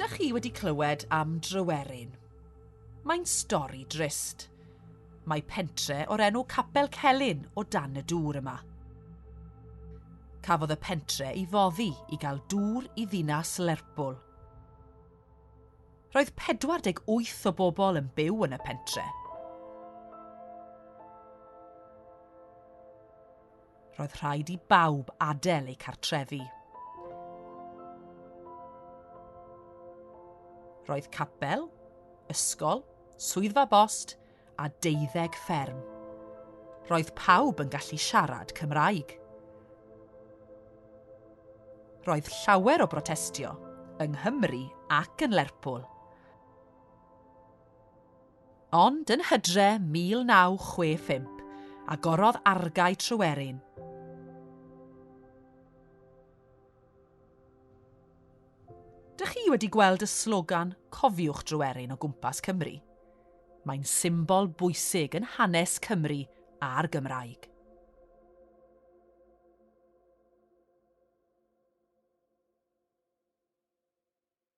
Ydych chi wedi clywed am Tryweryn? Mae'n stori drist. Mae pentre o'r enw Capel Celyn o dan y dŵr yma. Cafodd y pentre ei foddi i gael dŵr i ddinas Lerpwl. Roedd 48 o bobl yn byw yn y pentre. Roedd rhaid i bawb adael eu cartrefi. Roedd capel, ysgol, swyddfa bost a 12 fferm. Roedd pawb yn gallu siarad Cymraeg. Roedd llawer o brotestio yng Nghymru ac yn Lerpwl. Ond yn Hydre 1965, agorodd argae Tryweryn. Dych chi wedi gweld y slogan Cofiwch Tryweryn o gwmpas Cymru? Mae'n symbol bwysig yn hanes Cymru a'r Gymraeg.